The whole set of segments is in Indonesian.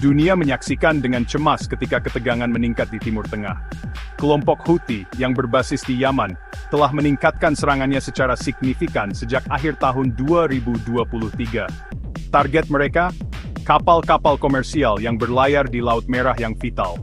Dunia menyaksikan dengan cemas ketika ketegangan meningkat di Timur Tengah. Kelompok Houthi yang berbasis di Yaman telah meningkatkan serangannya secara signifikan sejak akhir tahun 2023. Target mereka? Kapal-kapal komersial yang berlayar di Laut Merah yang vital.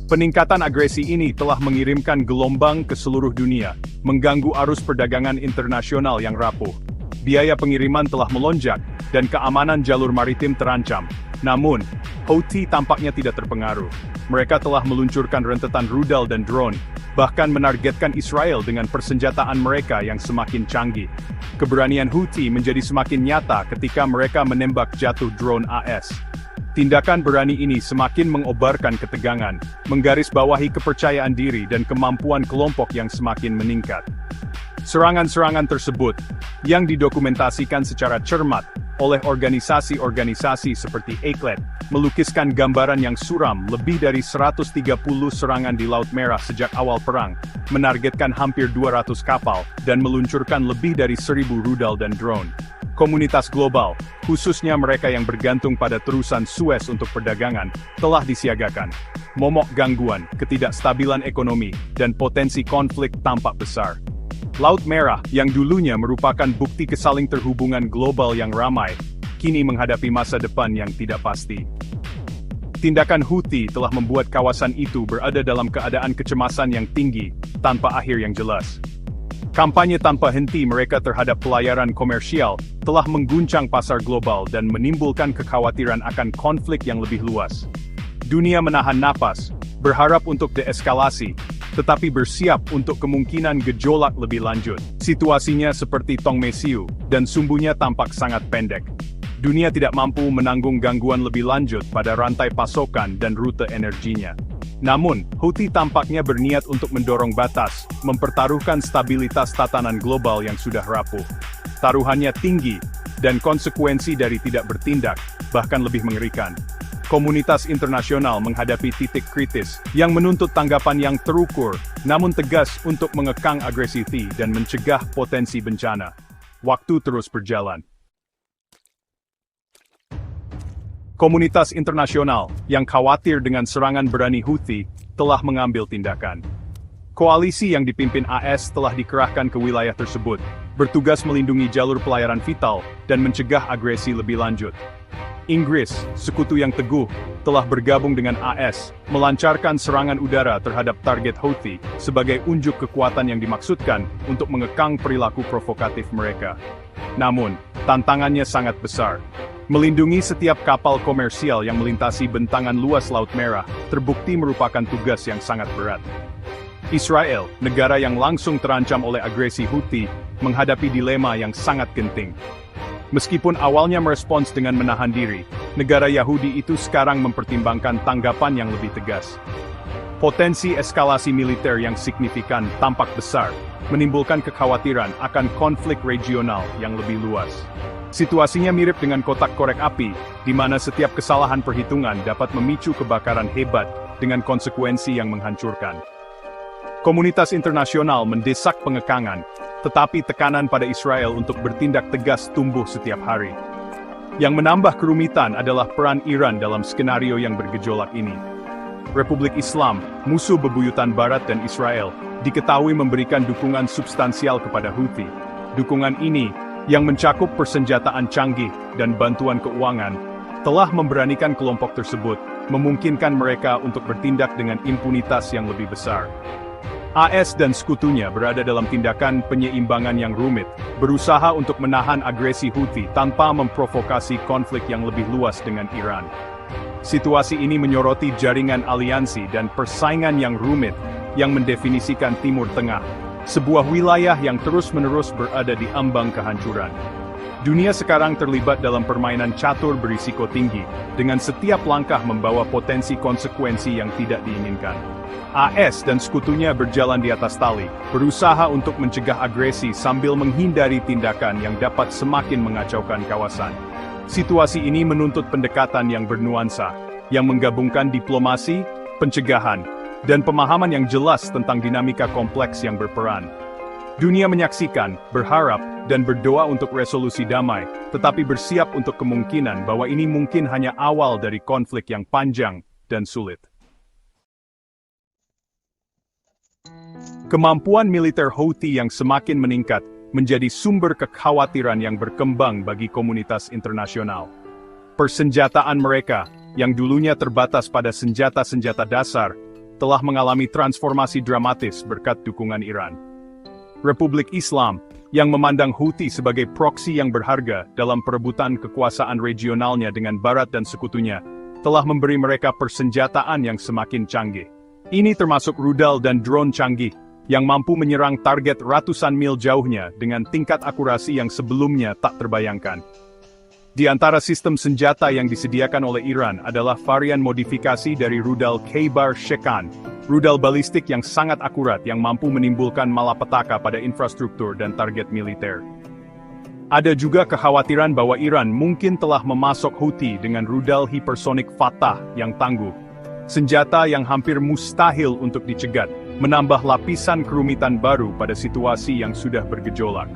Peningkatan agresi ini telah mengirimkan gelombang ke seluruh dunia, mengganggu arus perdagangan internasional yang rapuh. Biaya pengiriman telah melonjak, dan keamanan jalur maritim terancam. Namun, Houthi tampaknya tidak terpengaruh. Mereka telah meluncurkan rentetan rudal dan drone, bahkan menargetkan Israel dengan persenjataan mereka yang semakin canggih. Keberanian Houthi menjadi semakin nyata ketika mereka menembak jatuh drone AS. Tindakan berani ini semakin mengobarkan ketegangan, menggarisbawahi kepercayaan diri dan kemampuan kelompok yang semakin meningkat. Serangan-serangan tersebut, yang didokumentasikan secara cermat oleh organisasi-organisasi seperti Eiklet, melukiskan gambaran yang suram lebih dari 130 serangan di Laut Merah sejak awal perang, menargetkan hampir 200 kapal, dan meluncurkan lebih dari 1.000 rudal dan drone. Komunitas global, khususnya mereka yang bergantung pada terusan Suez untuk perdagangan, telah disiagakan. Momok gangguan, ketidakstabilan ekonomi, dan potensi konflik tampak besar. Laut Merah, yang dulunya merupakan bukti kesaling terhubungan global yang ramai, kini menghadapi masa depan yang tidak pasti. Tindakan Houthi telah membuat kawasan itu berada dalam keadaan kecemasan yang tinggi, tanpa akhir yang jelas. Kampanye tanpa henti mereka terhadap pelayaran komersial telah mengguncang pasar global dan menimbulkan kekhawatiran akan konflik yang lebih luas. Dunia menahan napas, berharap untuk deeskalasi, tetapi bersiap untuk kemungkinan gejolak lebih lanjut. Situasinya seperti tong mesiu, dan sumbunya tampak sangat pendek. Dunia tidak mampu menanggung gangguan lebih lanjut pada rantai pasokan dan rute energinya. Namun, Houthi tampaknya berniat untuk mendorong batas, mempertaruhkan stabilitas tatanan global yang sudah rapuh. Taruhannya tinggi, dan konsekuensi dari tidak bertindak, bahkan lebih mengerikan. Komunitas internasional menghadapi titik kritis yang menuntut tanggapan yang terukur, namun tegas untuk mengekang agresi Houthi dan mencegah potensi bencana. Waktu terus berjalan. Komunitas internasional yang khawatir dengan serangan berani Houthi telah mengambil tindakan. Koalisi yang dipimpin AS telah dikerahkan ke wilayah tersebut, bertugas melindungi jalur pelayaran vital dan mencegah agresi lebih lanjut. Inggris, sekutu yang teguh, telah bergabung dengan AS, melancarkan serangan udara terhadap target Houthi sebagai unjuk kekuatan yang dimaksudkan untuk mengekang perilaku provokatif mereka. Namun, tantangannya sangat besar. Melindungi setiap kapal komersial yang melintasi bentangan luas Laut Merah terbukti merupakan tugas yang sangat berat. Israel, negara yang langsung terancam oleh agresi Houthi, menghadapi dilema yang sangat genting. Meskipun awalnya merespons dengan menahan diri, negara Yahudi itu sekarang mempertimbangkan tanggapan yang lebih tegas. Potensi eskalasi militer yang signifikan tampak besar, menimbulkan kekhawatiran akan konflik regional yang lebih luas. Situasinya mirip dengan kotak korek api, di mana setiap kesalahan perhitungan dapat memicu kebakaran hebat dengan konsekuensi yang menghancurkan. Komunitas internasional mendesak pengekangan, tetapi tekanan pada Israel untuk bertindak tegas tumbuh setiap hari. Yang menambah kerumitan adalah peran Iran dalam skenario yang bergejolak ini. Republik Islam, musuh bebuyutan Barat dan Israel, diketahui memberikan dukungan substansial kepada Houthi. Dukungan ini, yang mencakup persenjataan canggih dan bantuan keuangan, telah memberanikan kelompok tersebut, memungkinkan mereka untuk bertindak dengan impunitas yang lebih besar. AS dan sekutunya berada dalam tindakan penyeimbangan yang rumit, berusaha untuk menahan agresi Houthi tanpa memprovokasi konflik yang lebih luas dengan Iran. Situasi ini menyoroti jaringan aliansi dan persaingan yang rumit, yang mendefinisikan Timur Tengah, sebuah wilayah yang terus-menerus berada di ambang kehancuran. Dunia sekarang terlibat dalam permainan catur berisiko tinggi, dengan setiap langkah membawa potensi konsekuensi yang tidak diinginkan. AS dan sekutunya berjalan di atas tali, berusaha untuk mencegah agresi sambil menghindari tindakan yang dapat semakin mengacaukan kawasan. Situasi ini menuntut pendekatan yang bernuansa, yang menggabungkan diplomasi, pencegahan, dan pemahaman yang jelas tentang dinamika kompleks yang berperan. Dunia menyaksikan, berharap, dan berdoa untuk resolusi damai, tetapi bersiap untuk kemungkinan bahwa ini mungkin hanya awal dari konflik yang panjang dan sulit. Kemampuan militer Houthi yang semakin meningkat menjadi sumber kekhawatiran yang berkembang bagi komunitas internasional. Persenjataan mereka, yang dulunya terbatas pada senjata-senjata dasar, telah mengalami transformasi dramatis berkat dukungan Iran. Republik Islam, yang memandang Houthi sebagai proksi yang berharga dalam perebutan kekuasaan regionalnya dengan Barat dan sekutunya, telah memberi mereka persenjataan yang semakin canggih. Ini termasuk rudal dan drone canggih, yang mampu menyerang target ratusan mil jauhnya dengan tingkat akurasi yang sebelumnya tak terbayangkan. Di antara sistem senjata yang disediakan oleh Iran adalah varian modifikasi dari rudal Khaybar-Shekan, rudal balistik yang sangat akurat yang mampu menimbulkan malapetaka pada infrastruktur dan target militer. Ada juga kekhawatiran bahwa Iran mungkin telah memasok Houthi dengan rudal hipersonik Fatah yang tangguh, senjata yang hampir mustahil untuk dicegat, menambah lapisan kerumitan baru pada situasi yang sudah bergejolak.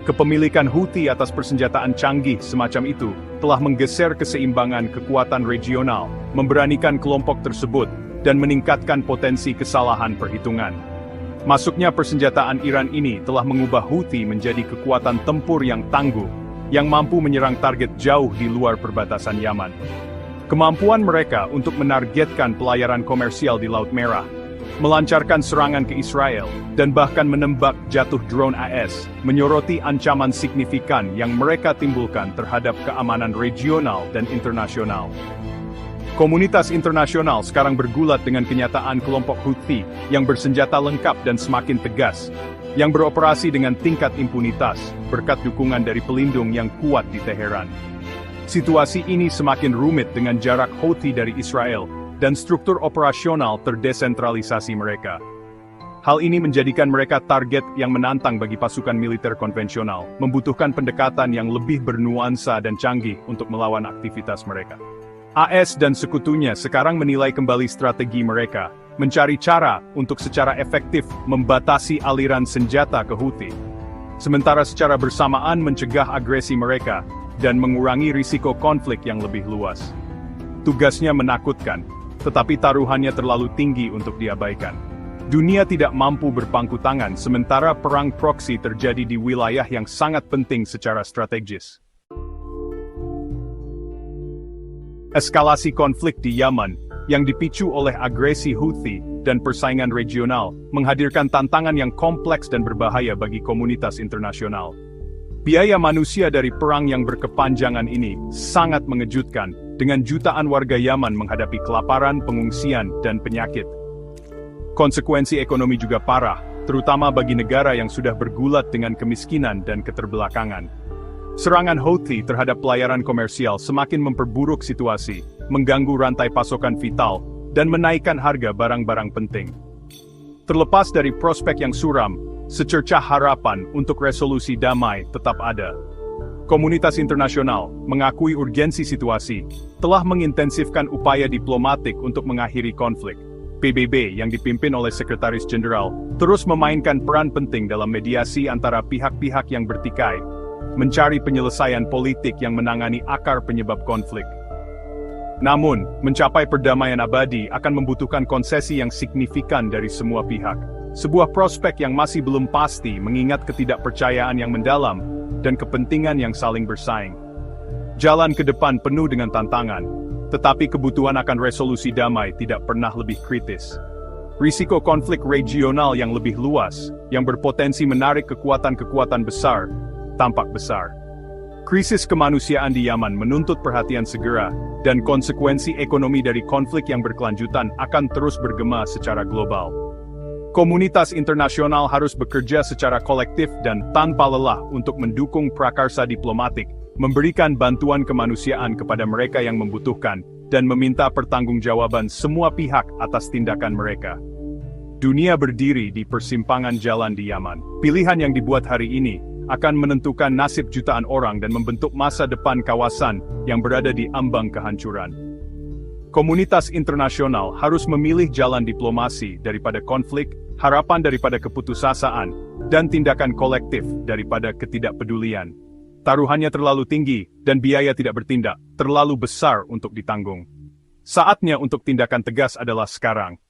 Kepemilikan Houthi atas persenjataan canggih semacam itu telah menggeser keseimbangan kekuatan regional, memberanikan kelompok tersebut, dan meningkatkan potensi kesalahan perhitungan. Masuknya persenjataan Iran ini telah mengubah Houthi menjadi kekuatan tempur yang tangguh, yang mampu menyerang target jauh di luar perbatasan Yaman. Kemampuan mereka untuk menargetkan pelayaran komersial di Laut Merah, melancarkan serangan ke Israel, dan bahkan menembak jatuh drone AS, menyoroti ancaman signifikan yang mereka timbulkan terhadap keamanan regional dan internasional. Komunitas internasional sekarang bergulat dengan kenyataan kelompok Houthi yang bersenjata lengkap dan semakin tegas, yang beroperasi dengan tingkat impunitas, berkat dukungan dari pelindung yang kuat di Teheran. Situasi ini semakin rumit dengan jarak Houthi dari Israel, dan struktur operasional terdesentralisasi mereka. Hal ini menjadikan mereka target yang menantang bagi pasukan militer konvensional, membutuhkan pendekatan yang lebih bernuansa dan canggih untuk melawan aktivitas mereka. AS dan sekutunya sekarang menilai kembali strategi mereka, mencari cara untuk secara efektif membatasi aliran senjata ke Houthi, sementara secara bersamaan mencegah agresi mereka, dan mengurangi risiko konflik yang lebih luas. Tugasnya menakutkan, tetapi taruhannya terlalu tinggi untuk diabaikan. Dunia tidak mampu berpangku tangan sementara perang proksi terjadi di wilayah yang sangat penting secara strategis. Eskalasi konflik di Yaman, yang dipicu oleh agresi Houthi dan persaingan regional, menghadirkan tantangan yang kompleks dan berbahaya bagi komunitas internasional. Biaya manusia dari perang yang berkepanjangan ini sangat mengejutkan, dengan jutaan warga Yaman menghadapi kelaparan, pengungsian, dan penyakit. Konsekuensi ekonomi juga parah, terutama bagi negara yang sudah bergulat dengan kemiskinan dan keterbelakangan. Serangan Houthi terhadap pelayaran komersial semakin memperburuk situasi, mengganggu rantai pasokan vital, dan menaikkan harga barang-barang penting. Terlepas dari prospek yang suram, secercah harapan untuk resolusi damai tetap ada. Komunitas internasional mengakui urgensi situasi, telah mengintensifkan upaya diplomatik untuk mengakhiri konflik. PBB yang dipimpin oleh Sekretaris Jenderal terus memainkan peran penting dalam mediasi antara pihak-pihak yang bertikai, mencari penyelesaian politik yang menangani akar penyebab konflik. Namun, mencapai perdamaian abadi akan membutuhkan konsesi yang signifikan dari semua pihak. Sebuah prospek yang masih belum pasti mengingat ketidakpercayaan yang mendalam dan kepentingan yang saling bersaing. Jalan ke depan penuh dengan tantangan, tetapi kebutuhan akan resolusi damai tidak pernah lebih kritis. Risiko konflik regional yang lebih luas, yang berpotensi menarik kekuatan-kekuatan besar, tampak besar. Krisis kemanusiaan di Yaman menuntut perhatian segera, dan konsekuensi ekonomi dari konflik yang berkelanjutan akan terus bergema secara global. Komunitas internasional harus bekerja secara kolektif dan tanpa lelah untuk mendukung prakarsa diplomatik, memberikan bantuan kemanusiaan kepada mereka yang membutuhkan, dan meminta pertanggungjawaban semua pihak atas tindakan mereka. Dunia berdiri di persimpangan jalan di Yaman. Pilihan yang dibuat hari ini akan menentukan nasib jutaan orang dan membentuk masa depan kawasan yang berada di ambang kehancuran. Komunitas internasional harus memilih jalan diplomasi daripada konflik, harapan daripada keputusasaan, dan tindakan kolektif daripada ketidakpedulian. Taruhannya terlalu tinggi, dan biaya tidak bertindak terlalu besar untuk ditanggung. Saatnya untuk tindakan tegas adalah sekarang.